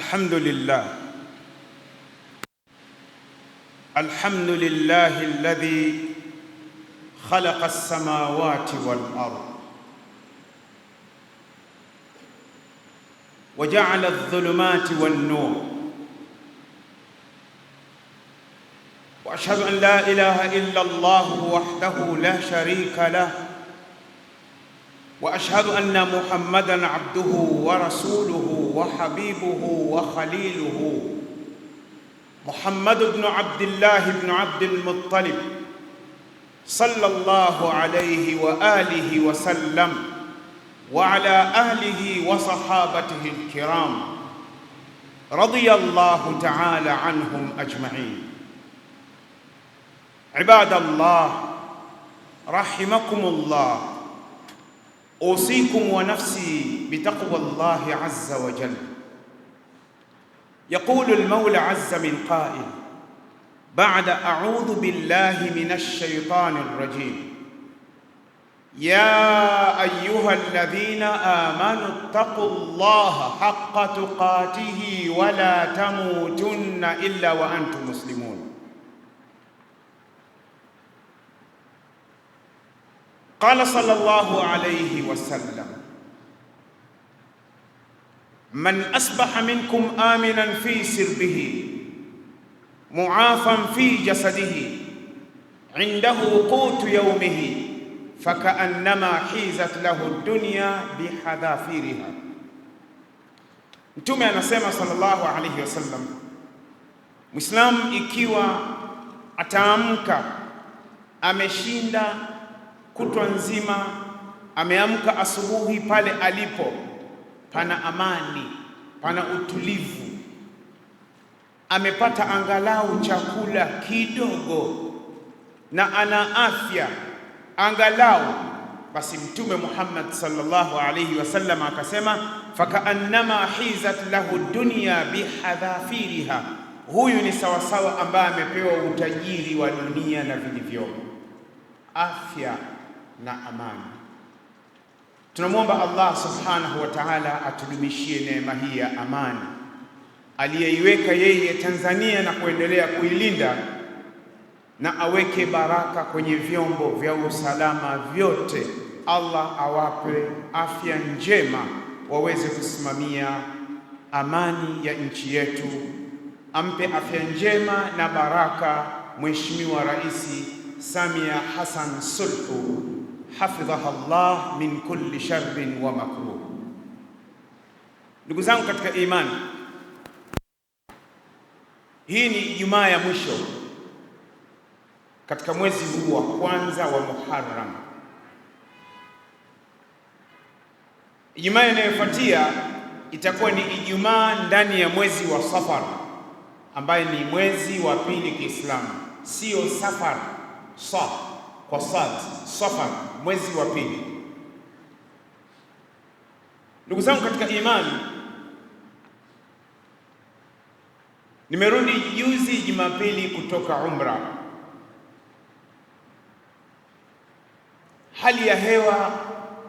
الحمد لله الذي خلق السماوات والأرض وجعل الظلمات والنور، وأشهد أن لا إله إلا الله وحده لا شريك له، وأشهد أن محمدًا عبده ورسوله وحبيبه وخليله، محمد بن عبد الله بن عبد المطلب صلى الله عليه وآله وسلم وعلى أهله وصحابته الكرام رضي الله تعالى عنهم أجمعين. عباد الله رحمكم الله، أوصيكم ونفسي بتقوى الله عز وجل. يقول المولى عز من قائل بعد أعوذ بالله من الشيطان الرجيم: يا أيها الذين آمنوا اتقوا الله حق تقاته ولا تموتن إلا وأنتم مسلمون. قال صلى الله عليه وسلم: من أصبح منكم آمنا في سربه معافا في جسده عنده قوت يومه فكأنما حيزت له الدنيا بحذافيرها. Mtume anasema sallallahu alayhi wasallam, Muislamu ikiwa ataamka ameshinda kutwa nzima, ameamka asubuhi, pale alipo pana amani, pana utulivu, amepata angalau chakula kidogo na ana afya angalau, basi Mtume Muhammad sallallahu alayhi wasallam akasema fakaannama hizat lahu dunya bihadhafiriha, huyu ni sawasawa ambaye amepewa utajiri wa dunia na vilivyomo, afya na amani. Tunamwomba Allah subhanahu wa ta'ala atudumishie neema hii ya amani aliyeiweka yeye Tanzania na kuendelea kuilinda, na aweke baraka kwenye vyombo vya usalama vyote. Allah awape afya njema waweze kusimamia amani ya nchi yetu. Ampe afya njema na baraka Mheshimiwa Rais Samia Hassan Suluhu, hafidhaha Allah min kulli sharrin wa makruh. Ndugu zangu katika imani, hii ni Ijumaa ya mwisho katika mwezi huu wa kwanza wa Muharram. Ijumaa inayofuatia itakuwa ni Ijumaa ndani ya mwezi wa Safar, ambaye ni mwezi wa pili Kiislamu, sio Safar kwa sad, Safar, mwezi wa pili. Ndugu zangu katika imani, nimerudi juzi Jumapili kutoka umra. Hali ya hewa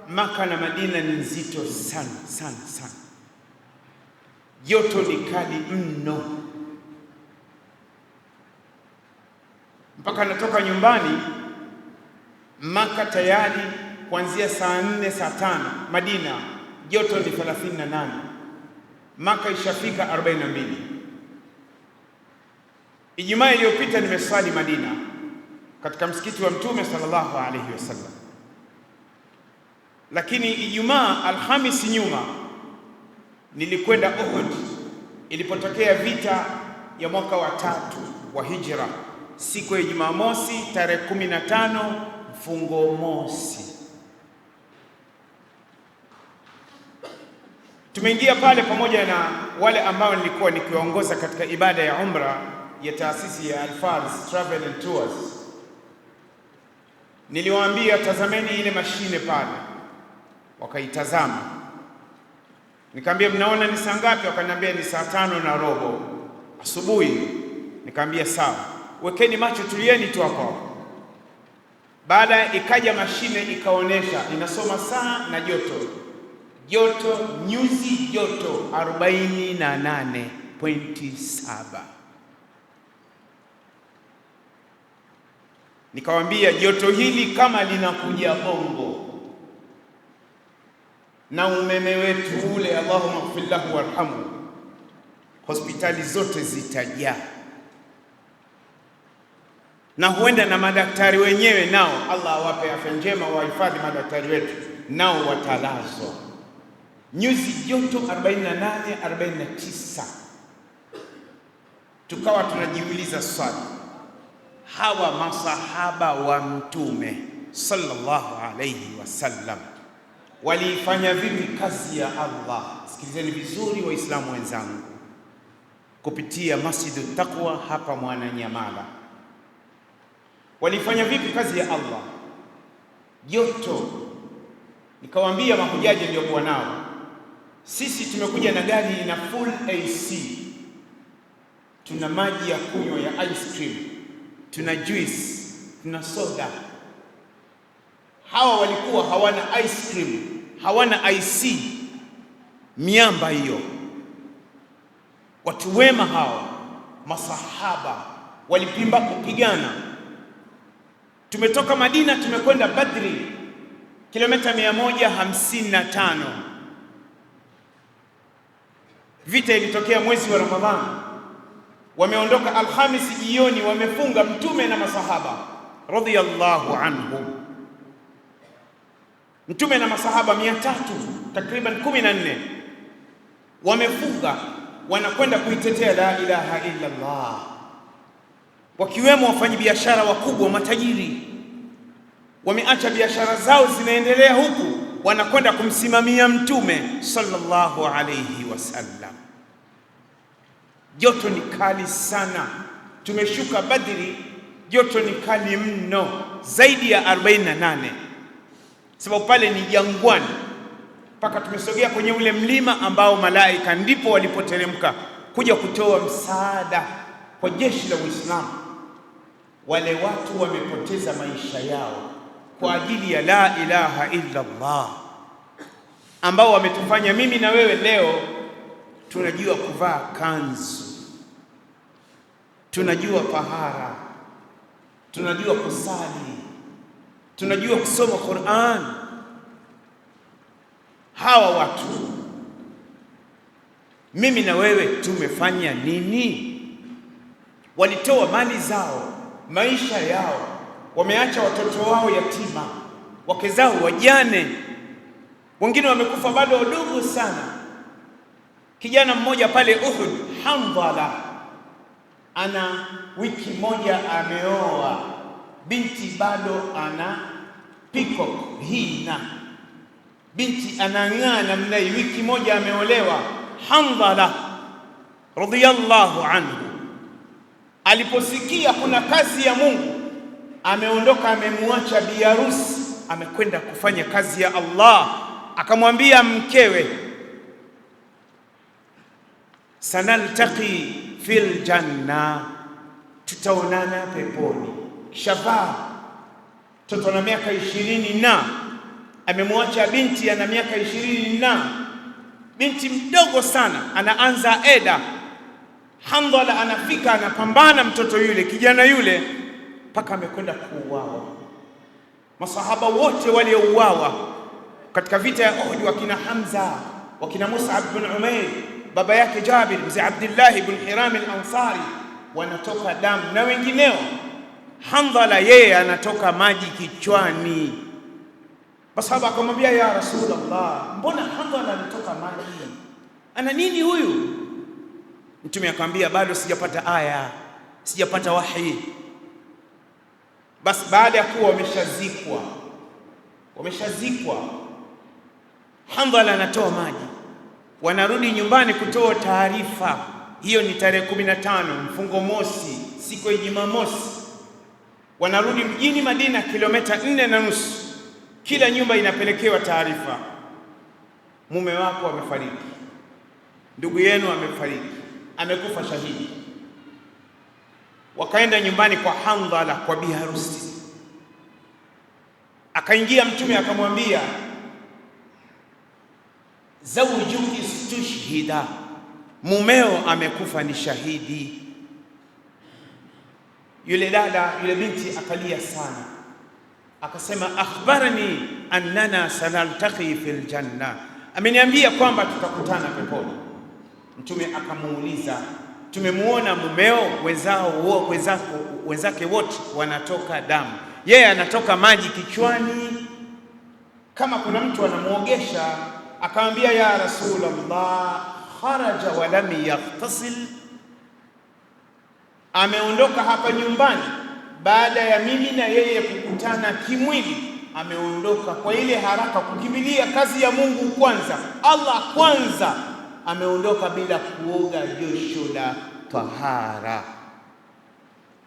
Maka na Madina ni nzito sana sana sana, joto ni kali mno, mpaka natoka nyumbani Maka tayari kuanzia saa 4 saa 5, Madina joto ni 38, Maka ishafika 42. Ijumaa iliyopita nimeswali Madina katika msikiti wa Mtume sallallahu alayhi wasallam, lakini Ijumaa Alhamisi nyuma nilikwenda Uhud ilipotokea vita ya mwaka wa 3 wa Hijra, siku ya Jumamosi tarehe 15 mfungo mosi. Tumeingia pale pamoja na wale ambao nilikuwa nikiwaongoza katika ibada ya umra ya taasisi ya Al-Fars Travel and Tours. Niliwaambia tazameni ile mashine pale, wakaitazama. Nikamwambia mnaona ni saa ngapi? Wakaniambia ni saa 5:15 asubuhi. Nikamwambia sawa, wekeni macho, tulieni tu hapo. Baada ikaja mashine ikaonesha inasoma saa na joto joto nyuzi joto 48.7. Nikawambia joto hili kama linakuja Bongo na umeme wetu ule, Allahumma ighfir lahu warhamhu, hospitali zote zitajaa, na huenda na madaktari wenyewe nao, Allah awape afya njema, wahifadhi madaktari wetu, nao watalazwa nyuzi joto 48 49. Tukawa tunajiuliza swali, hawa masahaba wa Mtume sallallahu alayhi wasallam waliifanya vipi kazi ya Allah? Sikilizeni vizuri Waislamu wenzangu, kupitia Masjidut Taqwa hapa Mwananyamala, walifanya vipi kazi ya Allah? Joto, nikawaambia mahujaji niliokuwa nao, sisi tumekuja na gari ina full AC, tuna maji ya kunywa ya ice cream, tuna juice, tuna soda. Hawa walikuwa hawana ice cream, hawana IC, miamba hiyo. Watu wema hawa masahaba walipimba kupigana. Tumetoka Madina tumekwenda Badri, kilomita 155. Vita ilitokea mwezi wa Ramadhani, wameondoka Alhamisi jioni, wamefunga Mtume na masahaba radhiyallahu anhum. Mtume na masahaba 300 takriban 14 wamefunga, wanakwenda kuitetea la ilaha illa Allah, wakiwemo wafanyabiashara wakubwa, matajiri. Wameacha biashara zao zinaendelea huku, wanakwenda kumsimamia Mtume sallallahu alayhi wasallam. Joto ni kali sana, tumeshuka Badri, joto ni kali mno, zaidi ya 48, sababu pale ni jangwani, mpaka tumesogea kwenye ule mlima ambao malaika ndipo walipoteremka kuja kutoa msaada kwa jeshi la Uislamu. Wale watu wamepoteza maisha yao kwa ajili ya la ilaha illa Allah, ambao wametufanya mimi na wewe leo tunajua kuvaa kanzu, tunajua tahara, tunajua kusali, tunajua kusoma Qur'an. Hawa watu mimi na wewe tumefanya nini? Walitoa mali zao, maisha yao, wameacha watoto wao yatima, wake zao wajane, wengine wamekufa bado wadogo sana. Kijana mmoja pale Uhud, Hamdala, ana wiki moja ameoa, binti bado ana peacock hina, binti anang'aa namna hii, wiki moja ameolewa. Hamdala radhiyallahu anhu aliposikia kuna kazi ya Mungu, ameondoka, amemwacha bi harusi, amekwenda kufanya kazi ya Allah. Akamwambia mkewe, sanaltaqi fil janna, tutaonana peponi. Shabab, mtoto na miaka 20 na amemwacha binti ana miaka 20 na binti mdogo sana, anaanza eda. Hamdala anafika, anapambana mtoto yule, kijana yule, mpaka amekwenda kuuawa. Masahaba wote waliouawa katika vita ya Uhud, wakina Hamza, wakina Mus'ab bin Umair, baba yake Jabir, mzee Abdullah ibn Hiram al-Ansari, wanatoka damu na wengineo. Hamdala yeye anatoka maji kichwani. Masahaba akamwambia, ya Rasulullah, mbona Hamdala anatoka maji? Ana nini huyu? Mtume akamwambia, bado sijapata aya, sijapata wahi. Basi baada ya kuwa wameshazikwa, Hamdala anatoa maji, wanarudi nyumbani kutoa taarifa. Hiyo ni tarehe 15 mfungo mosi, siku ya Jumamosi. Wanarudi mjini Madina, kilomita 4.5. Kila nyumba inapelekewa taarifa, mume wako amefariki, ndugu yenu amefariki, amekufa shahidi. Wakaenda nyumbani kwa Hamdala, kwa bi harusi. Akaingia Mtume akamwambia, zawjuki istushhida, mumeo amekufa ni shahidi. Yule dada, yule binti akalia sana, akasema akhbarani annana sanaltaqi fil janna, ameniambia kwamba tutakutana peponi. Mtume akamuuliza, tumemuona mumeo wenzake wote wanatoka damu, yeye anatoka maji kichwani kama kuna mtu anamuogesha. Akamwambia, ya Rasulullah, kharaja wa lam yaghtasil, ameondoka hapa nyumbani baada ya mimi na yeye kukutana kimwili, ameondoka kwa ile haraka kukimbilia kazi ya Mungu kwanza, Allah kwanza, ameondoka bila kuoga josho la tahara.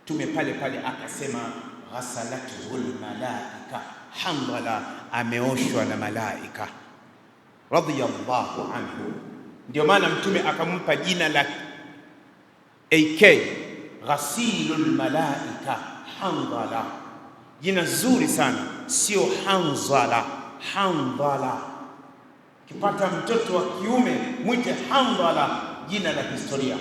Tume pale pale akasema ghasalatuhul malaika, Hanzala ameoshwa na malaika radhiyallahu anhu. Ndio maana Mtume akampa jina la AK, ghasilul malaika Hanzala, jina zuri sana, sio Hanzala. Hanzala, kipata mtoto wa kiume mwite Hanzala, jina la historia.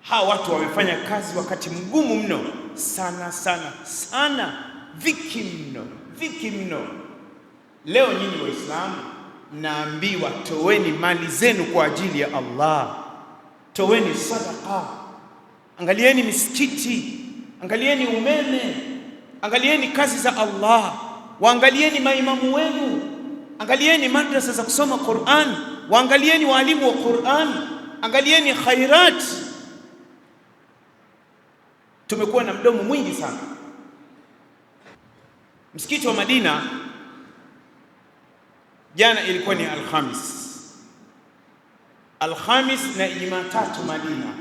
Hawa watu wamefanya kazi wakati mgumu mno, sana sana sana, viki mno. Leo nyinyi Waislamu mnaambiwa toweni mali zenu kwa ajili ya Allah, toweni sadaqa. Angalieni misikiti, angalieni umeme, angalieni kazi za Allah, waangalieni maimamu wenu, angalieni madrasa za kusoma Qur'an, waangalieni walimu wa Qur'an, angalieni khairat. Tumekuwa na mdomo mwingi sana. Msikiti wa Madina jana ilikuwa ni Alhamis na Jumatatu Madina,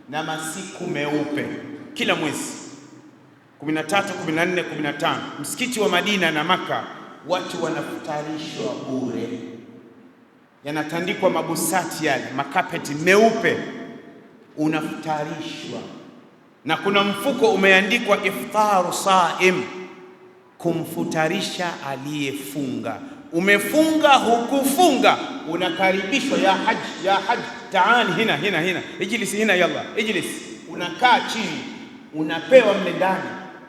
na masiku meupe kila mwezi 13, 14, 15. Msikiti wa Madina na Maka watu wanafutarishwa bure, yanatandikwa mabusati yale makapeti meupe, unafutarishwa, na kuna mfuko umeandikwa iftaru saim, kumfutarisha aliyefunga. Umefunga hukufunga, unakaribishwa, ya haji taani hina ijlis hina, yalla ijlis. Unakaa chini, unapewa mle ndani,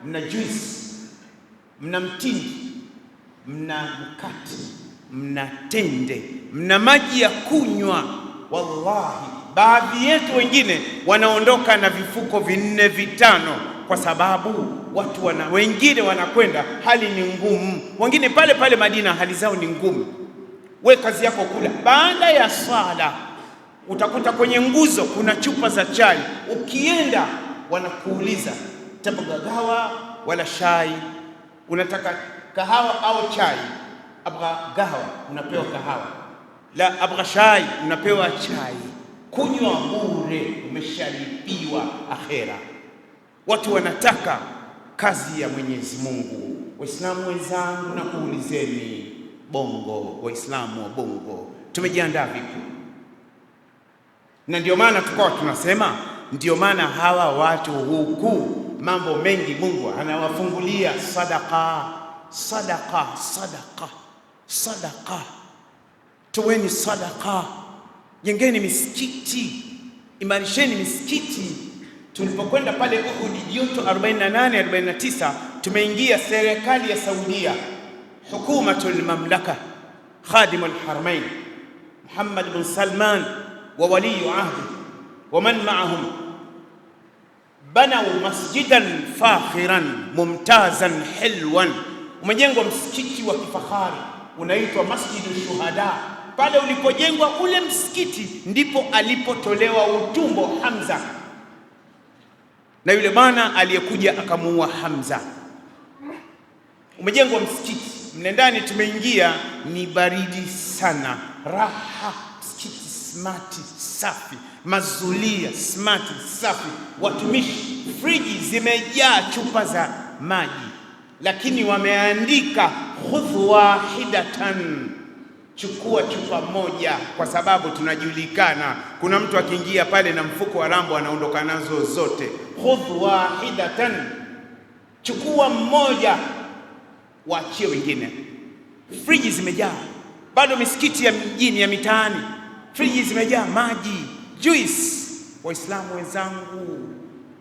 mna juice, mna mtindi, mna mkate, mna tende, mna maji ya kunywa. Wallahi, baadhi yetu wengine wanaondoka na vifuko 4, 5 kwa sababu watu wengine wanakwenda, hali ni ngumu. Wengine pale pale Madina hali zao ni ngumu. We kazi yako kula. Baada ya swala utakuta kwenye nguzo kuna chupa za chai. Ukienda wanakuuliza tabga gahawa wala shai, unataka kahawa au chai? Abgha gahawa, unapewa kahawa. La abgha shai, unapewa chai. Kunywa bure, umeshalipiwa akhera. Watu wanataka kazi ya Mwenyezi Mungu. Waislamu wenzangu, na kuulizeni Bongo, Waislamu wa Bongo, tumejiandaa vipi? Na ndio maana tukawa tunasema, ndio maana hawa watu huku mambo mengi Mungu anawafungulia sadaqa. Toweni sadaqa, jengeni misikiti, imarisheni misikiti. Tulipokwenda pale Uhud joto 48 49, tumeingia serikali ya Saudia, hukumatul mamlaka, khadimul haramain Muhammad bin Salman wa waliyu ahdi wa man ma'ahum, banaw masjidan fakhiran mumtazan hilwan. Umejengwa msikiti wa kifahari unaitwa Masjidu Shuhada. Pale ulipojengwa ule msikiti ndipo alipotolewa utumbo Hamza, na yule bwana aliyekuja akamuua Hamza. Umejengwa msikiti, mle ndani tumeingia, ni baridi sana, raha, msikiti smart safi, mazulia smart safi, watumishi, friji zimejaa chupa za maji, lakini wameandika khudh wahidatan, chukua chupa moja, kwa sababu tunajulikana kuna mtu akiingia pale na mfuko wa rambo anaondoka nazo zote. Khudh wahidatan, chukua mmoja, waachie wengine. Friji zimejaa, bado misikiti ya mjini, ya mitaani, friji zimejaa maji, juice. Waislamu wenzangu,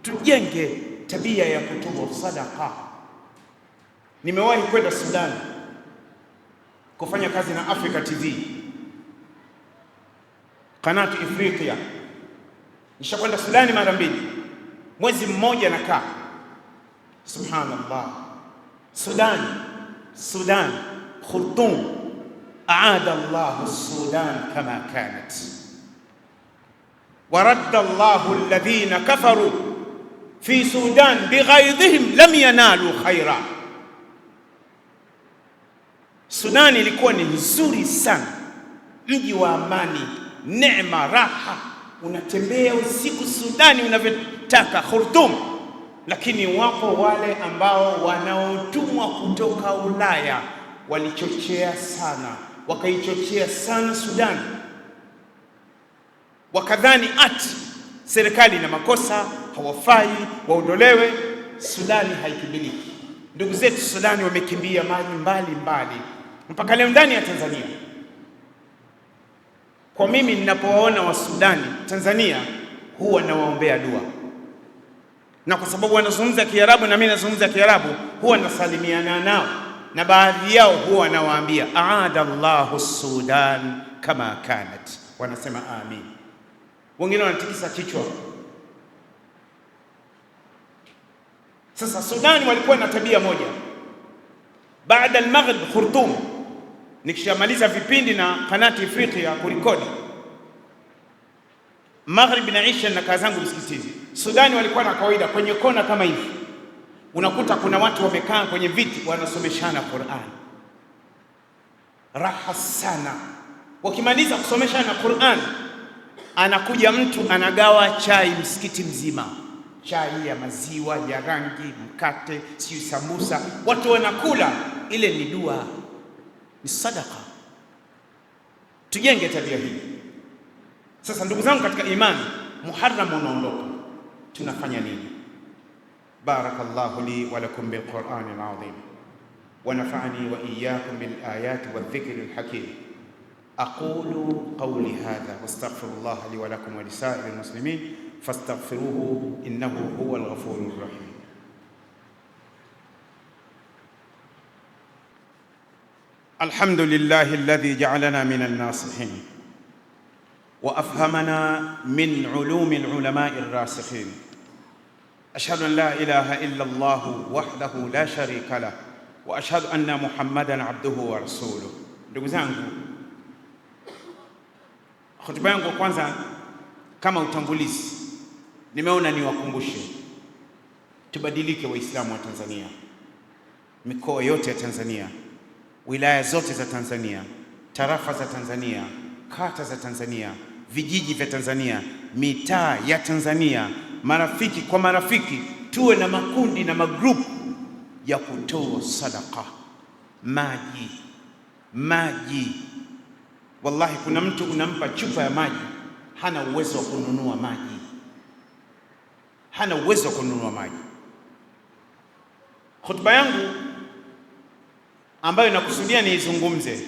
tujenge tabia ya kutoa sadaka. Nimewahi kwenda Sudan kufanya kazi na Africa TV, Kanati Afrika. Nishakwenda Sudani mara 2, mwezi mmoja nakaa. Subhanallah, Sudan Khartoum, aada Allahu Sudan kama kanat wa radda Allahu alladhina kafaru fi Sudan bighaidhihim lam yanalu khaira. Sudan ilikuwa ni nzuri sana, mji wa amani, neema, raha, unatembea usiku Sudani unavyotaka, Khartoum. Lakini wapo wale ambao wanaotumwa kutoka Ulaya walichochea sana, wakaichochea sana Sudan, wakadhani ati serikali na makosa, hawafai, waondolewe. Sudani haikibiliki. Ndugu zetu Sudani wamekimbia mali mbali mpaka leo ndani ya Tanzania. Kwa mimi ninapowaona wa Sudani Tanzania, huwa nawaombea dua, na kwa sababu wanazungumza Kiarabu na mimi nazungumza Kiarabu, huwa nasalimiana nao, na baadhi yao huwa nawaambia aada Allahu Sudan kama kanat, wanasema amin. Wengine wanatikisa kichwa. Sasa Sudani walikuwa na tabia moja, baada al-maghrib Khartoum, nikishamaliza vipindi na Kanati Afrika ya kurekodi, maghrib na isha na kazi zangu msikitini, Sudani walikuwa na kawaida kwenye kona kama hivi, unakuta kuna watu wamekaa kwenye viti wanasomeshana Qur'an, raha sana. Wakimaliza kusomeshana Qur'an, anakuja mtu anagawa chai msikiti mzima, chai ya maziwa ya rangi, mkate, siyo sambusa, watu wanakula. Ile ni dua, ni sadaka. Tujenge tabia hii. Sasa ndugu zangu katika imani, Muharram unaondoka, tunafanya nini? Barakallahu li wa lakum bil Qur'ani al-azim wa nafa'ani wa iyyakum bil ayati wa dhikri al-hakim. aqulu qawli hadha wastaghfirullah li wa lakum wa lisa'iril muslimin fastaghfiruhu innahu huwal ghafurur rahim. Alhamdulillahi alladhi ja'alana minan nasihin wa afhamana min ulumil ulama'ir rasikhin. Ashhadu an la ilaha illa Allah wahdahu la sharika lah wa ashhadu anna Muhammadan abduhu wa rasuluh. Ndugu zangu, hotuba yangu kwanza kama utangulizi, nimeona niwakumbushe tubadilike, Waislamu wa Tanzania, mikoa yote ya Tanzania, wilaya zote za Tanzania, tarafa za Tanzania, kata za Tanzania, vijiji vya Tanzania, mitaa ya Tanzania, marafiki kwa marafiki, tuwe na makundi na magrupu ya kutoa sadaka. Maji. Wallahi, kuna mtu unampa chupa ya maji, hana uwezo wa kununua maji. Hotuba yangu ambayo nakusudia niizungumze,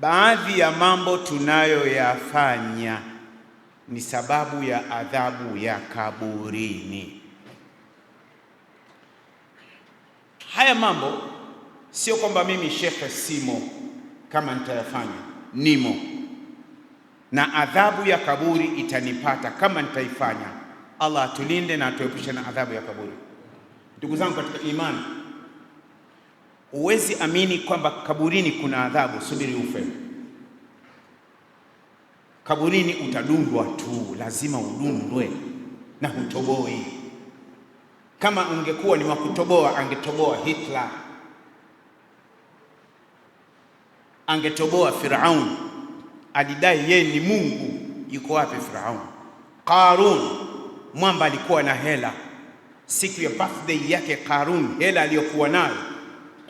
baadhi ya mambo tunayoyafanya ni sababu ya adhabu ya kaburini. Haya mambo sio kwamba mimi shekhe simo, kama nitayafanya nimo, na adhabu ya kaburi itanipata kama nitaifanya. Allah atulinde na atuepushe na adhabu ya kaburi. Ndugu zangu katika imani, huwezi amini kwamba kaburini kuna adhabu, subiri ufe. Kaburini utadundwa tu, lazima udundwe na hutoboi. Kama ungekuwa ni wa kutoboa, angetoboa Hitler, angetoboa Firaun, alidai yeye ni Mungu. Yuko wapi Firaun? Qarun, mwamba alikuwa na hela. Siku ya birthday yake Qarun, hela aliyokuwa nayo,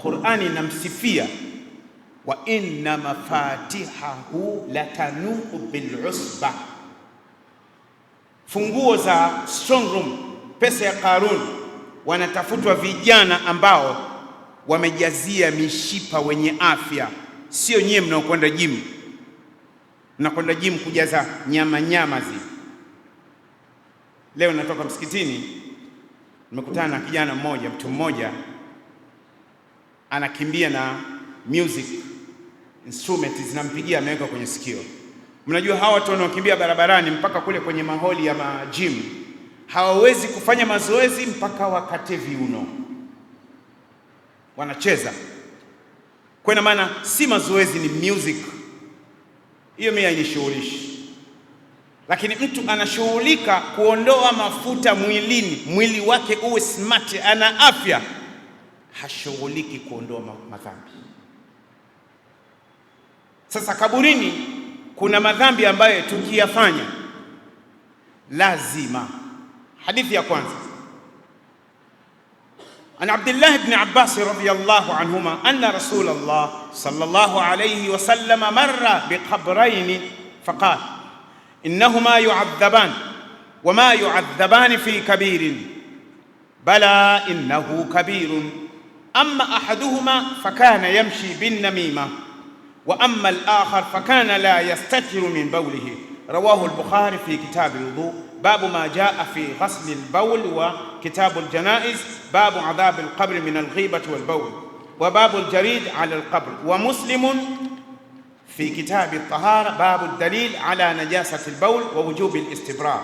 Qur'ani inamsifia, wa inna mafatihahu latanu bil usba. Funguo za strong room, pesa ya Qarun, wanatafutwa vijana ambao wamejazia mishipa wenye afya, sio nyie mnaokwenda gym. Mnakwenda gym kujaza nyama zi. Leo natoka msikitini, nimekutana na kijana mmoja, mtu mmoja anakimbia na music instrument zinampigia, ameweka kwenye sikio. Mnajua hawa watu wanaokimbia barabarani mpaka kule kwenye maholi ya gym hawawezi kufanya mazoezi mpaka wakate viuno, wanacheza. Kwa maana si mazoezi, ni music. Hiyo mimi hainishughulishi. Lakini mtu anashughulika kuondoa mafuta mwilini, mwili wake uwe smart, ana afya, hashughuliki kuondoa madhambi. Sasa kaburini kuna madhambi ambayo tukiyafanya lazima. Hadithi ya kwanza, an Abdullah ibn Abbas radiyallahu anhuma anna Rasulullah sallallahu alayhi wa sallam marra biqabrayn faqala innahuma yu'adhaban wama yu'adhaban fi kabirin bala innahu kabirun amma ahaduhuma fakana yamshi bin namima wa amma al-akhar fakana la yastatiru min bawlihi. Rawahu al-Bukhari fi kitab al-wudu babu ma jaa fi ghasl al-bawl wa kitab al-janaiz babu adhab al-qabr min al-ghibah wal-bawl wa babu al-jarid ala al-qabr wa Muslim fi kitab al-tahara babu al-dalil ala najasati al-bawl wa wujub al-istibra.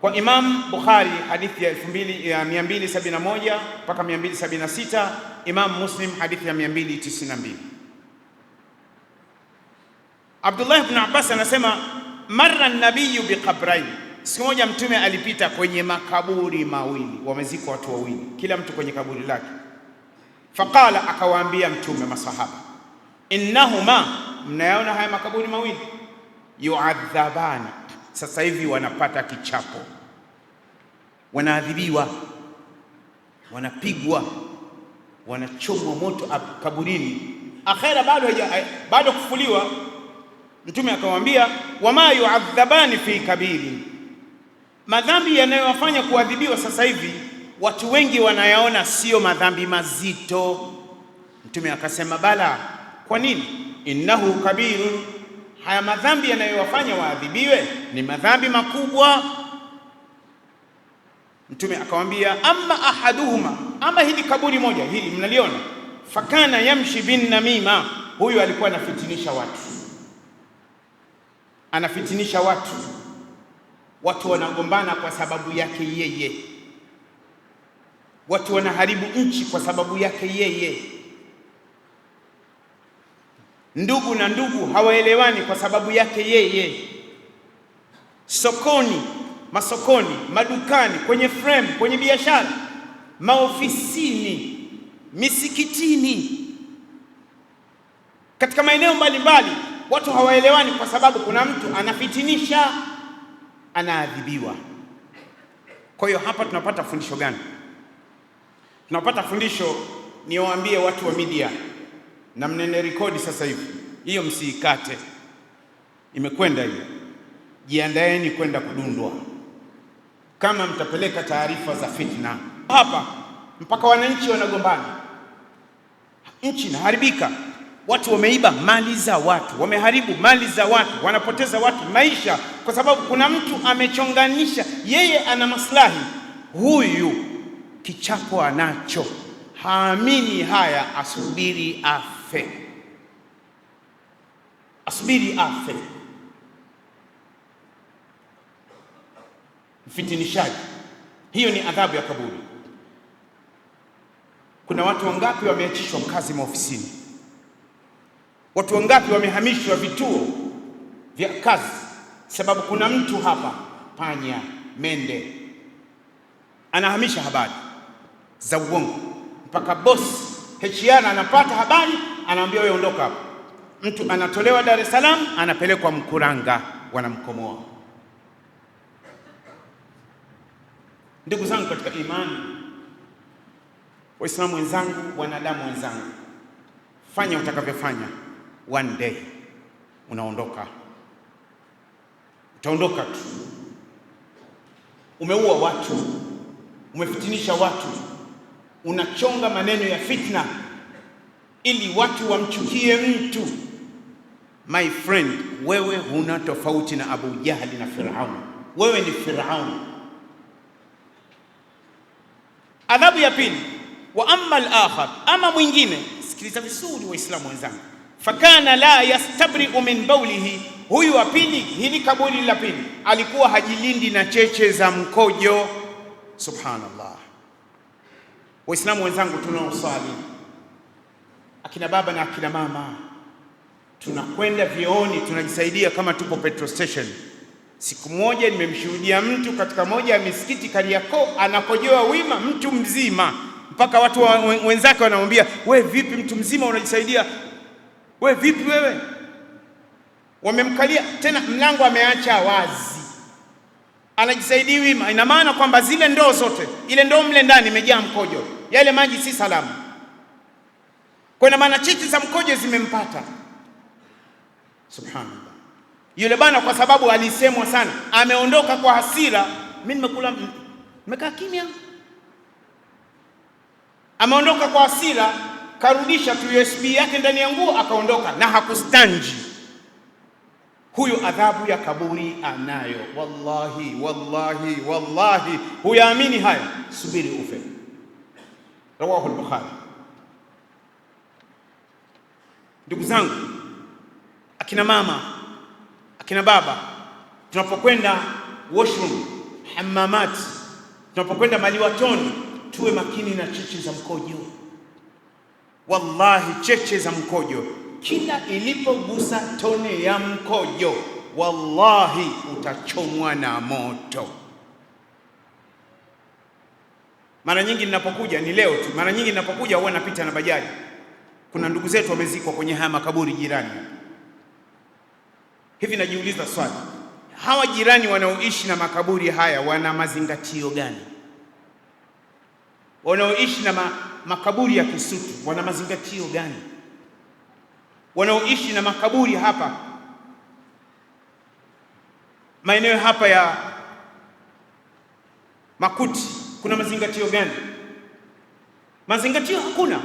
Kwa Imam Bukhari hadithi ya 2271 mpaka 276, Imam Muslim hadithi ya 292. Abdullah ibn Abbas anasema marra an-nabiyyu biqabrayn, siku moja mtume alipita kwenye makaburi mawili, wamezikwa watu wawili, kila mtu kwenye kaburi lake. Faqala, akawaambia mtume masahaba, innahuma, mnayaona haya makaburi mawili, yu'adhabani, sasa hivi wanapata kichapo, wanaadhibiwa, wanapigwa, wanachomwa moto kaburini. Akhera bado kufuliwa. Mtume akamwambia, wama yu'adhabani fi kabiri, madhambi yanayowafanya kuadhibiwa sasa hivi watu wengi wanayaona sio madhambi mazito. Mtume akasema, bala, kwa nini? Innahu kabirun, haya madhambi yanayowafanya waadhibiwe ni madhambi makubwa. Mtume akamwambia, amma ahaduhuma, ama hili kaburi moja hili mnaliona, fakana yamshi bin namima, huyu alikuwa anafitinisha watu, anafitinisha watu, watu wanagombana kwa sababu yake yeye, watu wanaharibu nchi kwa sababu yake yeye, ndugu na ndugu hawaelewani kwa sababu yake yeye, sokoni, masokoni, madukani, kwenye frame, kwenye biashara, maofisini, misikitini, katika maeneo mbalimbali watu hawaelewani kwa sababu kuna mtu anafitinisha, anaadhibiwa. Kwa hiyo hapa tunapata fundisho gani? Tunapata fundisho, niwaambie watu wa media na mnene rekodi sasa hivi, hiyo msiikate, imekwenda hiyo, jiandaeni kwenda kudundwa kama mtapeleka taarifa za fitna hapa mpaka wananchi wanagombana, nchi inaharibika, watu wameiba mali za watu, wameharibu mali za watu, wanapoteza watu maisha kwa sababu kuna mtu amechonganisha, yeye ana maslahi, huyu kichapo anacho, haamini haya, asubiri afe, asubiri afe. Mfitinishaji, hiyo ni adhabu ya kaburi. Kuna watu wangapi wameachishwa kazi maofisini? Watu wangapi wamehamishwa vituo vya kazi sababu kuna mtu hapa, panya, mende, anahamisha habari za uongo mpaka boss HR anapata habari, anaambia wewe ondoka hapa. Mtu anatolewa Dar es Salaam, anapelekwa Mkuranga, wanamkomoa. Ndugu zangu katika imani, Waislamu wenzangu, wanadamu wenzangu, fanya utakavyofanya, one day unaondoka, utaondoka tu. Umeua watu, umefitinisha watu, unachonga maneno ya fitna, ili watu wamchukie mtu. My friend, wewe huna tofauti na Abu Jahali na Firaun. Wewe ni Firaun. Adhabu ya pili, wa amma al-akhar, ama mwingine, sikiliza vizuri waislamu wenzangu, fakana la yastabri'u min bawlihi, huyu wa pili, hili kaburi la pili, alikuwa hajilindi na cheche za mkojo. Subhanallah. Waislamu wenzangu tunaosali, akina baba na akina mama, tunakwenda vioni, tunajisaidia kama tupo petrol station. Siku moja nimemshuhudia mtu katika moja ya misikiti Kariakoo anakojoa wima, mtu mzima, mpaka watu wenzake wanamwambia, we vipi mtu mzima unajisaidia? We vipi wewe? Wamemkalia tena, mlango ameacha wazi, anajisaidia wima. Ina maana kwamba zile ndoo zote, ile ndoo mle ndani imejaa mkojo, yale maji si salama. Kwa ina maana cheche za mkojo zimempata. Subhanallah. Yule bana kwa sababu alisemwa sana, ameondoka kwa hasira. Mimi nimekaa kimya. Ameondoka kwa hasira, karudisha tu USB yake ndani ya nguo, akaondoka na hakustanji. Huyo adhabu ya kaburi anayo. Wallahi, wallahi, wallahi. Huyaamini haya, subiri ufe. Rawahu al-Bukhari. Ndugu zangu, akina mama, akina baba, tunapokwenda washroom, hammamat, tunapokwenda maliwatoni, tuwe makini na cheche za mkojo. Wallahi, cheche za mkojo, kila ilipogusa tone ya mkojo, wallahi utachomwa na moto. Mara nyingi ninapokuja, ni leo tu, mara nyingi ninapokuja huwa napita na bajaji. Kuna ndugu zetu wamezikwa kwenye haya makaburi jirani. Hivi najiuliza swali, hawa jirani wanaoishi na makaburi haya wana mazingatio gani? Wanaoishi na makaburi ya Kisutu wana mazingatio gani? Wanaoishi na makaburi hapa maeneo hapa ya Makuti kuna mazingatio gani? Mazingatio hakuna.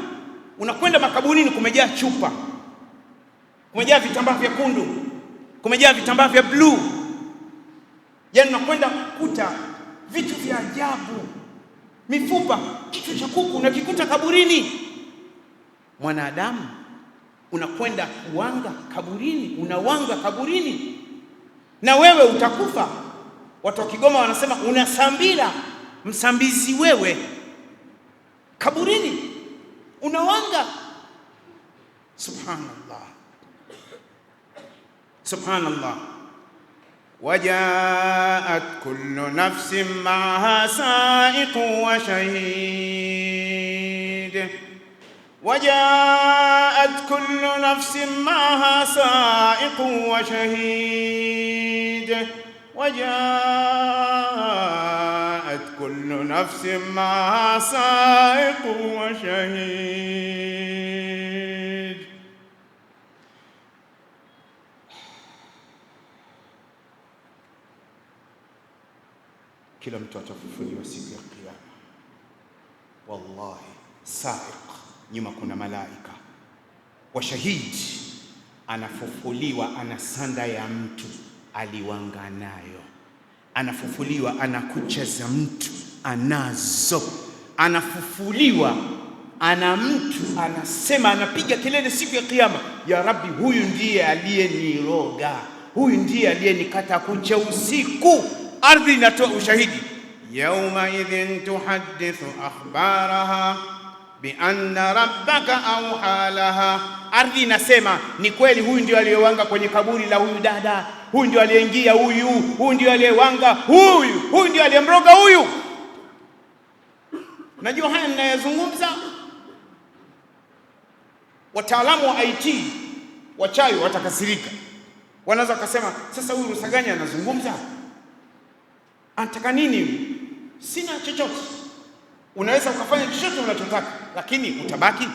Unakwenda makaburini, kumejaa chupa, kumejaa vitambaa vya kundu, kumejaa vitambaa vya blue. Yaani unakwenda kukuta vitu vya ajabu, mifupa, kichwa cha kuku unakikuta kaburini. Mwanadamu unakwenda kuwanga kaburini, unawanga kaburini, na wewe utakufa. Watu wa Kigoma wanasema unasambira, msambizi wewe, kaburini unawanga. Subhanallah, subhanallah. Wajaat kullu nafsin ma'aha sa'iqun wa shahid. Wajaat kullu nafsin ma'aha sa'iqun wa shahid. Wajaat kullu nafsin ma'aha sa'iqun wa shahid. Kila mtu atafufuliwa siku ya Kiyama. Wallahi, sa'iq, nyuma kuna malaika. Wa shahid, anafufuliwa, ana sanda ya mtu aliwanga nayo. Anafufuliwa, ana kucha za mtu anazo. Anafufuliwa, ana mtu anasema, anapiga kelele siku ya Kiyama, ya Rabbi, huyu ndiye aliyeniroga, huyu ndiye aliyenikata kucha usiku. Ardhi inatoa ushahidi, yauma idhin tuhaddithu akhbaraha bi anna rabbaka awha laha. Ardhi inasema ni kweli, huyu ndio aliyewanga kwenye kaburi la huyu dada, huyu ndio aliyeingia, huyu ndio aliyewanga, huyu ndio aliyemroga huyu. Najua haya ninayozungumza, wataalamu wa IT wachawi watakasirika. Wanaweza kusema, sasa huyu Rusaganya anazungumza, anataka nini? Sina chochote. Unaweza ukafanya chochote unachotaka, lakini utabaki.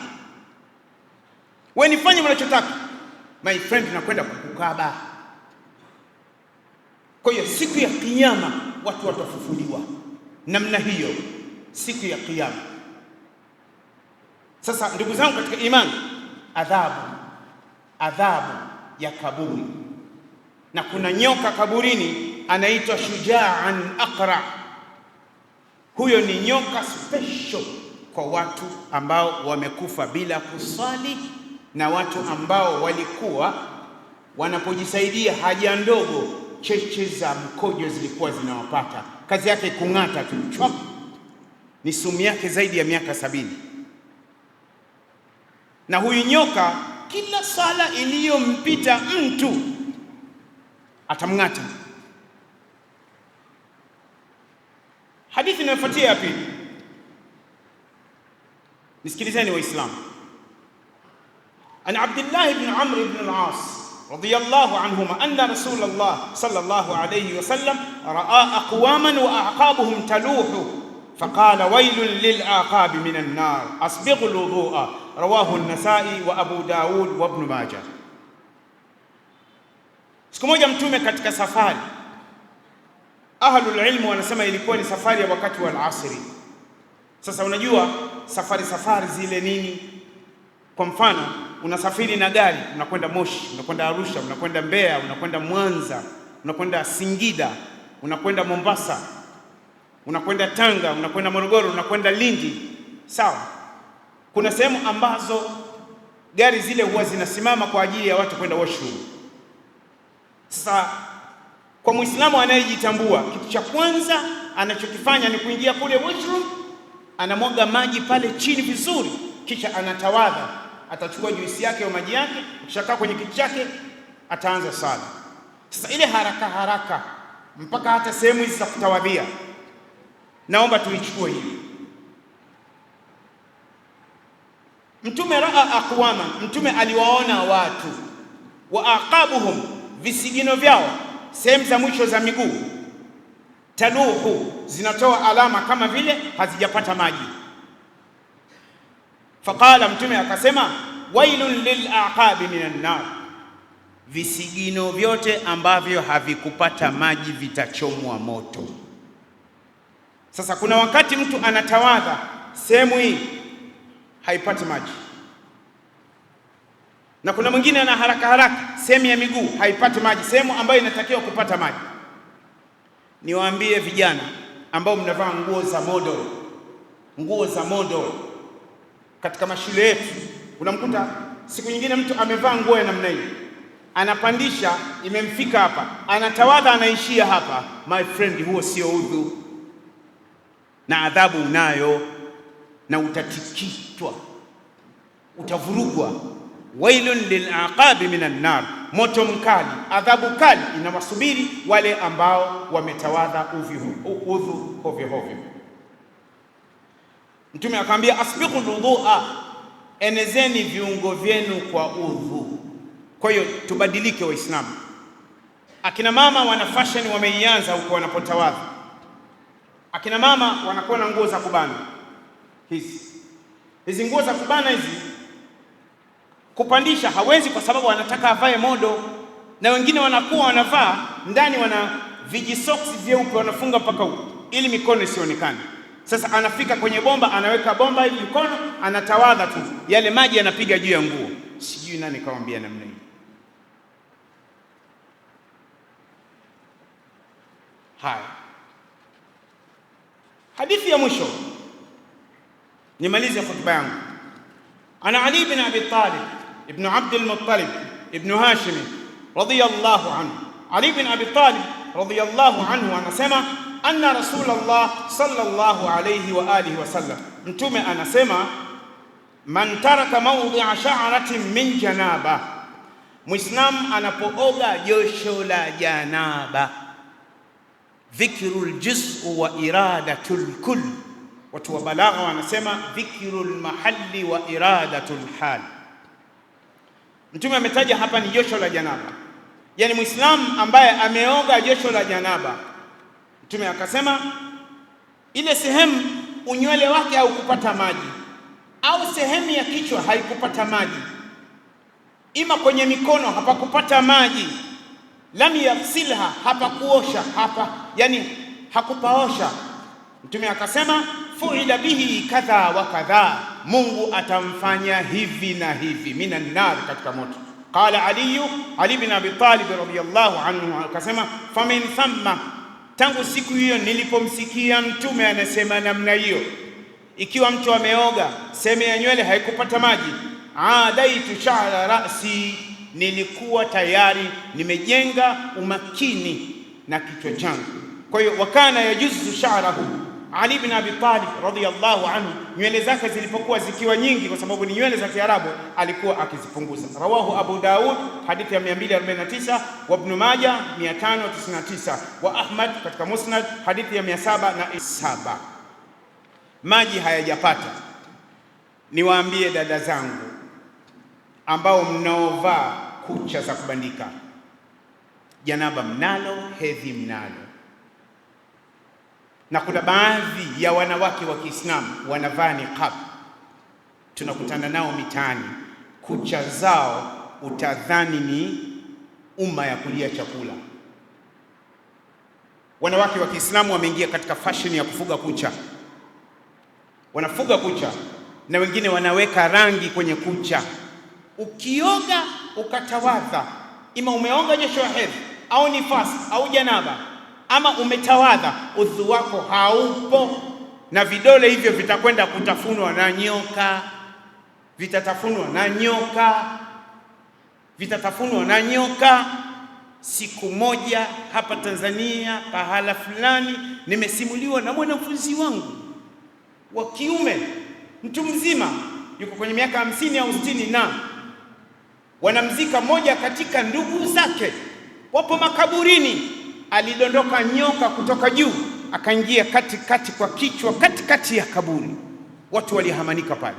Wewe nifanye unachotaka, my friend, nakwenda kukukaba. Kwa hiyo siku ya Kiyama watu watafufuliwa namna hiyo, siku ya Kiyama. Sasa ndugu zangu katika imani, adhabu ya kaburi. Na kuna nyoka kaburini anaitwa Shujaan Aqra. Huyo ni nyoka special kwa watu ambao wamekufa bila kusali na watu ambao walikuwa wanapojisaidia haja ndogo, cheche za mkojo zilikuwa zinawapata. Kazi yake kung'ata tu, chop. Ni sumu yake zaidi ya miaka 70. Na huyu nyoka kila sala iliyompita mtu atamng'ata. Hadithi inayofuatia ya pili, nisikilizeni Waislamu. An Abdullah ibn Amr ibn al-As radiyallahu anhuma anna Rasulullah sallallahu alayhi wa sallam ra'a aqwaman wa a'qabuhum taluhu faqala waylun lil'aqabi minan nar asbighu al-wudu'a rawahu an-Nasa'i wa Abu Dawud wa Ibn Majah. Siku moja Mtume katika safari, ahlul ilmu wanasema ilikuwa ni safari ya wakati wa al-asri. Sasa unajua safari zile nini? Kwa mfano unasafiri na gari, unakwenda Moshi, unakwenda Arusha, unakwenda Mbeya, unakwenda Mwanza, unakwenda Singida, unakwenda Mombasa, unakwenda Tanga, unakwenda Morogoro, unakwenda Lindi. Sawa? Kuna sehemu ambazo gari zile huwa zinasimama kwa ajili ya watu kwenda washroom. Sasa kwa Muislamu anayejitambua, kitu cha kwanza anachokifanya ni kuingia kule washroom, anamwaga maji pale chini vizuri, kisha anatawadha, atachukua juisi yake au maji yake, kisha kwenye kiti chake ataanza sala. Sasa ile haraka mpaka hata sehemu hizi za kutawadhia, naomba tuichukue hili. Mtume raa aqwama, Mtume aliwaona watu, wa aqabuhum, visigino vyao, sehemu za mwisho za miguu, taluhu, zinatoa alama kama vile hazijapata maji. Faqala, Mtume akasema, wailun lil'aqabi minan nar, visigino vyote ambavyo havikupata maji vitachomwa moto. Sasa kuna wakati mtu anatawadha, sehemu hii haipati maji, na kuna mwingine ana haraka, sehemu ya miguu haipati maji, sehemu ambayo inatakiwa kupata maji. Niwaambie vijana ambao mnavaa nguo za modo katika mashule yetu, unamkuta siku nyingine mtu amevaa nguo ya namna hii, anapandisha imemfika hapa, anatawadha anaishia hapa. My friend, huo sio udhu, na adhabu unayo, na utatikitwa, utavurugwa. Wailun lil'aqabi minan nar, moto mkali, adhabu kali inawasubiri wale ambao wametawadha udhu hovyo. Mtume akamwambia, asbiqu al-wudu'a, enezeni viungo vyenu kwa udhu. Kwa hiyo tubadilike Waislamu. Akina mama wana fashion wameianza huko wanapotawadha. Akina mama wanakuwa na nguo za kubana. Hizi nguo za kubana hizi kupandisha hawezi, kwa sababu anataka avae modo, na wengine wanakuwa wanavaa ndani, wana vijisoksi vyeupe wanafunga mpaka huko ili mikono isionekane. Sasa anafika kwenye bomba, anaweka bomba hivi mkono, anatawadha tu, yale maji yanapiga juu ya nguo. Sijui nani kawaambia namna hii. Haya, hadithi ya mwisho nimalize hotuba yangu. Ana Ali ibn Abi Talib ibn Abd al-Muttalib ibn Hashim radiyallahu anhu. Ali ibn Abi Talib radiyallahu anhu anasema, anna Rasulullah sallallahu alayhi wa alihi wasallam, Mtume anasema, man taraka mawdi'a sha'ratin min janaba, Muislam anapooga josho la janaba, dhikrul juz'u wa iradatul kull. Watu wa balagha wanasema dhikrul mahalli wa iradatul hal. Mtume ametaja hapa ni josho la janaba, yani Muislam ambaye ameoga josho la janaba, Mtume akasema ile sehemu unywele wake haukupata maji, au sehemu ya kichwa haikupata maji, ima kwenye mikono hapakupata maji, lam yaghsilha, hapakuosha hapa, yani hakupaosha, Mtume akasema fuila bihi kadha wa kadha, Mungu atamfanya hivi na hivi, minan nar, katika moto. Qala Ali bin Abi Talib radhiyallahu anhu akasema, famin thamma, tangu siku hiyo nilipomsikia mtume anasema namna hiyo, ikiwa mtu ameoga sehemu ya nywele haikupata maji, adaitu sha'ra ra'si, nilikuwa tayari nimejenga umakini na kichwa changu. Kwa hiyo wakana yajuzu sha'rahu, Ali bin Abi Talib radhiyallahu anhu, nywele zake zilipokuwa zikiwa nyingi, kwa sababu ni nywele za Kiarabu, alikuwa akizipunguza. Rawahu Abu Daud hadithi ya 249, wa Ibn Majah 599, wa Ahmad katika Musnad hadithi ya 707. Maji hayajapata, niwaambie dada zangu ambao mnaovaa kucha za kubandika, janaba mnalo, hedhi mnalo, na kuna baadhi ya wanawake wa Kiislamu wanavaa niqab, tunakutana nao mitaani, kucha zao utadhani ni umma ya kulia chakula. Wanawake wa Kiislamu wameingia katika fashion ya kufuga kucha, wanafuga kucha na wengine wanaweka rangi kwenye kucha. Ukioga ukatawadha, ima umeoga jasho la hedhi au nifasi au janaba, ama umetawadha, udhu wako haupo, na vidole hivyo vitakwenda kutafunwa na nyoka, vitatafunwa na nyoka, vitatafunwa na nyoka. Siku moja hapa Tanzania pahala fulani, nimesimuliwa na mwanafunzi wangu wa kiume, mtu mzima, yuko kwenye miaka 50 au 60, na wanamzika moja katika ndugu zake, wapo makaburini, alidondoka nyoka kutoka juu akaingia katikati kwa kichwa, katikati ya kaburi. Watu walihamanika pale.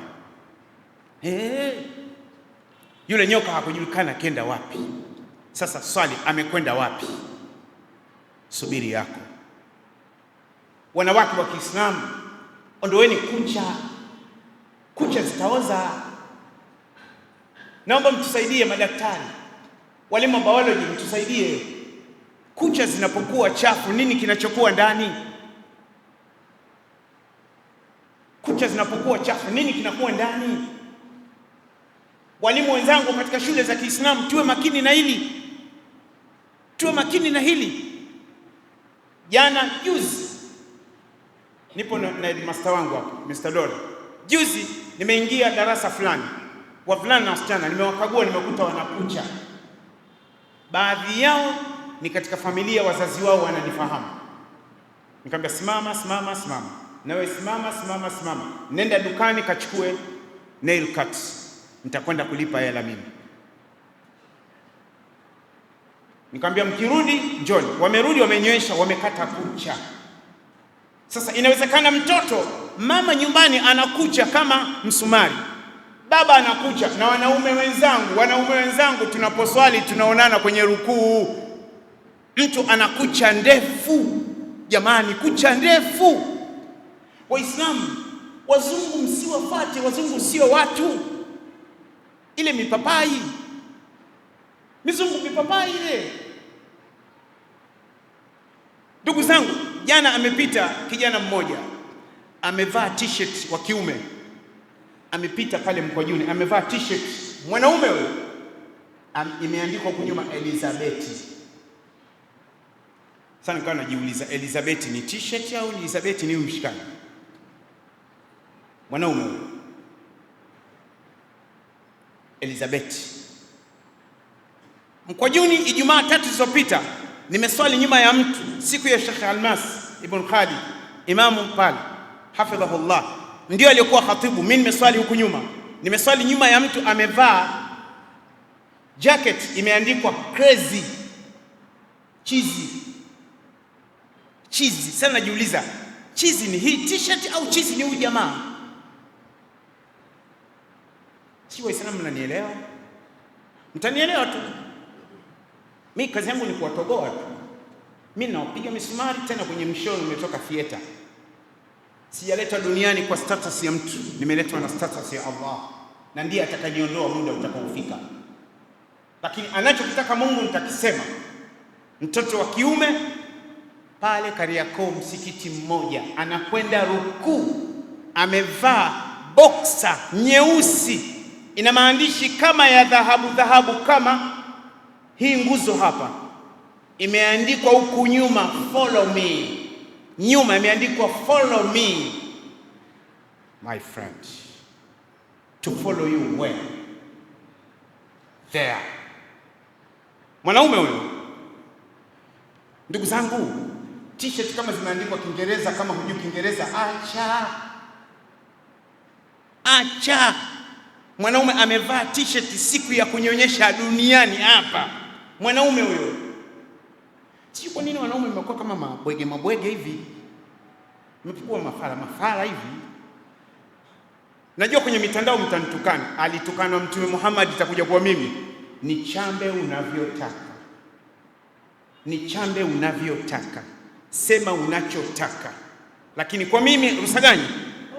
Yule nyoka hakujulikana kenda wapi. Sasa swali, amekwenda wapi? Subiri yako. Wanawake wa Kiislamu, ondoeni kucha, kucha zitaoza. Naomba mtusaidie madaktari, walimu wa biology, mtusaidie. Kucha zinapokuwa chafu, nini kinachokuwa ndani? Kucha zinapokuwa chafu, nini kinakuwa ndani? Walimu wenzangu katika shule za Kiislamu, tuwe makini na hili, tuwe makini na hili. Juzi nipo na master wangu hapa, Mr. Dora. Juzi nimeingia darasa fulani, wavulana na wasichana, nimewakagua, nimekuta wana kucha. Baadhi yao ni katika familia, wazazi wao wananifahamu. Nikamwambia simama, nawe simama, nenda dukani kachukue nail cuts, nitakwenda kulipa hela mimi. Nikamwambia mkirudi njoni. Wamerudi, wamenywesha, wamekata kucha. Sasa inawezekana mtoto, mama nyumbani anakucha kama msumari, baba anakucha. Na wanaume wenzangu tunaposwali tunaonana kwenye rukuu, mtu anakucha ndefu. Jamani, kucha ndefu. Waislamu, wazungu msiwafate, wazungu sio watu. Ile mipapai, mizungu mipapai ile. Ndugu zangu, jana amepita kijana mmoja, amevaa t-shirt wa kiume, amepita pale Mkwajuni, amevaa t-shirt, mwanaume wewe, imeandikwa huko nyuma Elizabeth. Sasa nikawa najiuliza, Elizabeth ni t-shirt au Elizabeth ni mshikani? Mwanaume wewe, Elizabeth. Mkwajuni, Ijumaa 3 zilizopita, nimeswali nyuma ya mtu siku ya Sheikh Almas Ibn Khalid, imamu pale hafidhahullah, ndio aliyekuwa khatibu. Mimi nimeswali huku nyuma, nimeswali nyuma ya mtu amevaa jacket imeandikwa crazy, chizi. Sasa najiuliza, chizi ni hii t-shirt au chizi ni huyu jamaa? Si Waislamu mnanielewa? Mtanielewa tu. Mimi kazi yangu ni kuwatoboa tu. Mimi napiga misumari, tena kwenye mshono, nimetoka theater. Sijaleta duniani kwa status ya mtu, nimeletwa na status ya Allah, na ndiye atakayeniondoa muda utakaofika. Lakini anachokitaka Mungu nitakisema. Mtoto wa kiume pale Kariakoo, msikiti mmoja, anakwenda rukuu amevaa boxer nyeusi ina maandishi kama ya dhahabu, kama hii nguzo hapa imeandikwa huku nyuma follow me, nyuma imeandikwa follow me. My friend, to follow you where? There. Mwanaume huyo. Ndugu zangu, t-shirt kama zimeandikwa Kiingereza, kama hujui Kiingereza, acha. Mwanaume amevaa t-shirt siku ya kunyonyesha duniani hapa. Mwanaume huyo. Sio kwa nini wanaume mmekuwa kama mabwege hivi? Mmekuwa mafala hivi. Najua kwenye mitandao mtanitukana. Alitukana Mtume Muhammad, itakuja kwa mimi. Ni chambe unavyotaka. Sema unachotaka. Lakini kwa mimi ruhusa gani?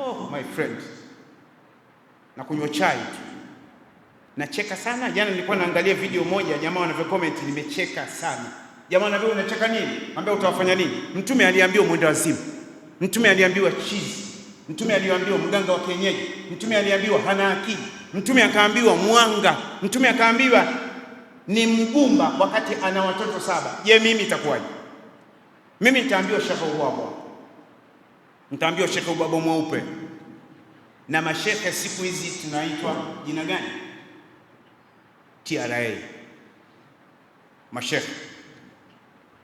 Oh my friend. Na kunywa chai tu. Nacheka sana. Jana nilikuwa naangalia video moja, jamaa wanavyo comment, nimecheka sana. Jamaa wanavyo, unacheka nini? Ambao utawafanya nini? Mtume aliambiwa mwenda wazimu. Mtume aliambiwa chizi. Mtume aliambiwa mganga wa kienyeji. Mtume aliambiwa hana akili. Mtume akaambiwa mwanga. Mtume akaambiwa ni mgumba wakati ana watoto 7. Je, mimi itakuwaje? Mimi nitaambiwa shekhe ubwabwa. Nitaambiwa shekhe ubwabwa mweupe. Na mashekhe siku hizi tunaitwa jina gani? TRA. Mashekhe.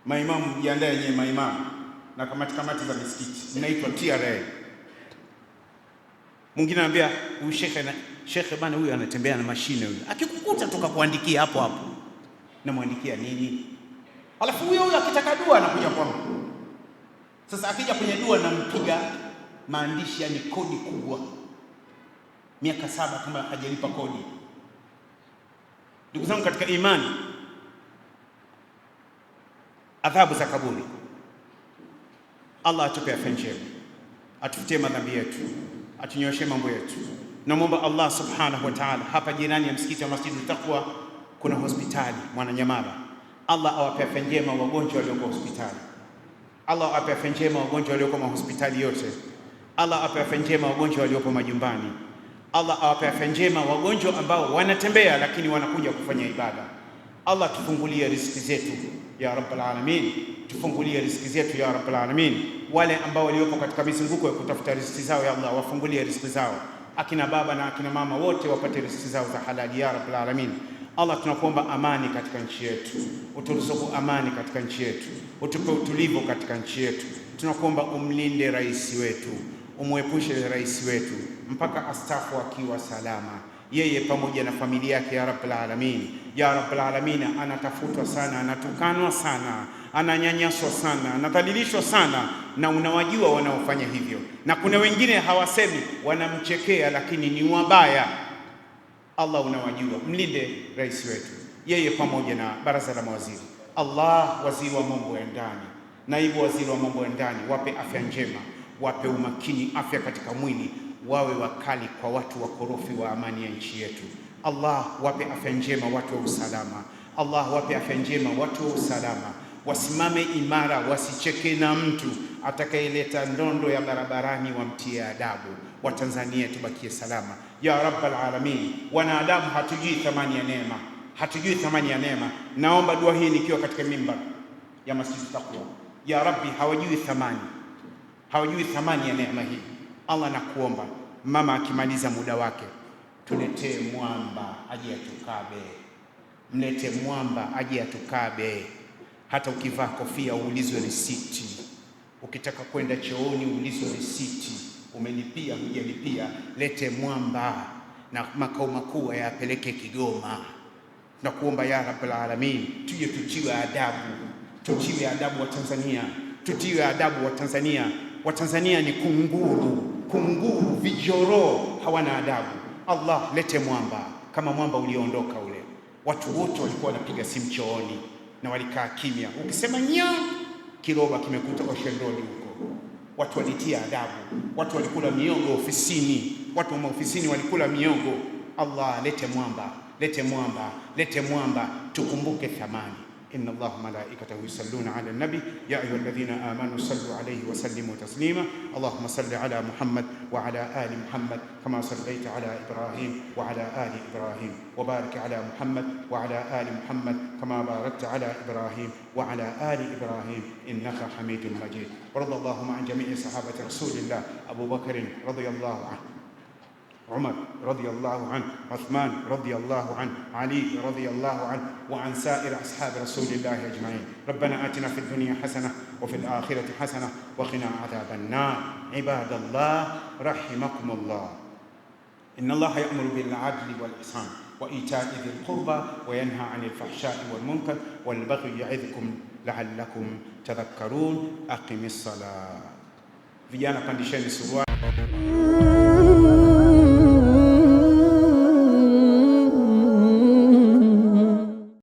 Maimamu jiandae yenyewe, maimamu na kamati za misikiti mnaitwa TRA. Mwingine anambia huyu shekhe bana, huyu anatembea na mashine huyu. Akikukuta toka kuandikia hapo. Namwandikia nini? Alafu huyo akitaka dua anakuja kwangu. Sasa akija kwenye dua nampiga maandishi, yani kodi kubwa. Miaka 7 kama hajalipa kodi. Ndugu zangu katika imani, adhabu za kaburi, Allah atupe afya njema, atufutie madhambi yetu, atunyoshe mambo yetu. Naomba Allah subhanahu wa ta'ala, hapa jirani ya msikiti wa Masjidul Taqwa kuna hospitali Mwananyamala. Allah awape afya njema wagonjwa walioko hospitali. Allah awape afya njema wagonjwa walioko mahospitali yote. Allah awape afya njema wagonjwa walioko majumbani. Allah awape afya njema wagonjwa ambao wanatembea lakini wanakuja kufanya ibada. Allah tufungulie riziki zetu ya Rabbul Alamin, tufungulie riziki zetu ya Rabbul Alamin. Wale ambao waliopo katika mizunguko ya kutafuta riziki zao, ya Allah wafungulie riziki zao. Akina baba na akina mama wote wapate riziki zao za halali ya Rabbul Alamin. Allah, tunakuomba amani katika nchi yetu, uturuzuku amani katika nchi yetu, utupe utulivu katika nchi yetu. Tunakuomba umlinde rais wetu, umwepushe rais wetu mpaka astafu akiwa salama, yeye pamoja na familia yake ya Rabbul Alamin. Ya Rabbul Alamin, anatafutwa sana, anatukanwa sana, ananyanyaswa sana, anadhalilishwa sana, na unawajua wanaofanya hivyo, na kuna wengine hawasemi, wanamchekea lakini ni wabaya. Allah unawajua, mlinde rais wetu, yeye pamoja na baraza la mawaziri. Allah, waziri wa mambo ya ndani, naibu waziri wa mambo ya ndani, wape afya njema, wape umakini, afya katika mwili, wawe wakali kwa watu wakorofi wa amani ya nchi yetu. Allah, wape afya njema watu wa usalama. Allah, wape afya njema watu wa usalama, wasimame imara, wasicheke na mtu atakayeleta ndondo ya barabarani, wamtie adabu. Wa Tanzania tubakie salama ya Rabbal Alamin. Wanadamu hatujui thamani ya neema, hatujui thamani ya neema. Naomba dua hii nikiwa katika mimbar ya Masjid Taqwa. Ya Rabbi, hawajui thamani ya neema hii. Allah, nakuomba mama akimaliza muda wake, tuletee mwamba aje atukabe, mlete mwamba aje atukabe. Hata ukivaa kofia uulizwe risiti, ukitaka kwenda chooni uulizwe risiti, umelipia hujalipia, lete mwamba na makao makuu yapeleke Kigoma. Tunakuomba ya Rabbul Alamin, tuje tutiwe adabu wa Tanzania, tutiwe adabu wa Tanzania. Wa Tanzania ni kunguru, vijoro, hawana adabu. Allah, lete mwamba kama mwamba ulioondoka ule. Watu wote walikuwa wanapiga simu chooni na walikaa kimya. Ukisema nya, kiroba kimekuta Ocean Road huko. Watu walitia adabu, watu walikula miogo ofisini, watu wa ofisini walikula miogo. Allah, lete mwamba, tukumbuke thamani inna Allaha malaikatahu yusalluna ala nabi ya ayyuhalladhina amanu sallu alayhi wa sallimu taslima. Allahumma salli ala Muhammad wa ala ali Muhammad kama sallaita ala Ibrahim wa ala ali Ibrahim wa barik ala Muhammad wa ala ali Muhammad kama barakta ala Ibrahim wa ala ali Ibrahim innaka Hamidum Majid. Warḍa Allahumma an jami'i sahabati Rasulillah Abu Bakr radhiyallahu anhu, عمر رضي الله عنه، عثمان رضي الله عنه، علي رضي الله عنه، وعن سائر أصحاب رسول الله أجمعين. ربنا آتنا في الدنيا حسنة وفي الآخرة حسنة وقنا عذاب النار. عباد الله رحمكم الله، إن الله يأمر بالعدل والإحسان وإيتاء ذي القربى وينهى عن الفحشاء والمنكر والبغي يعظكم لعلكم تذكرون. أقم الصلاة. Vijana pandisheni suruali.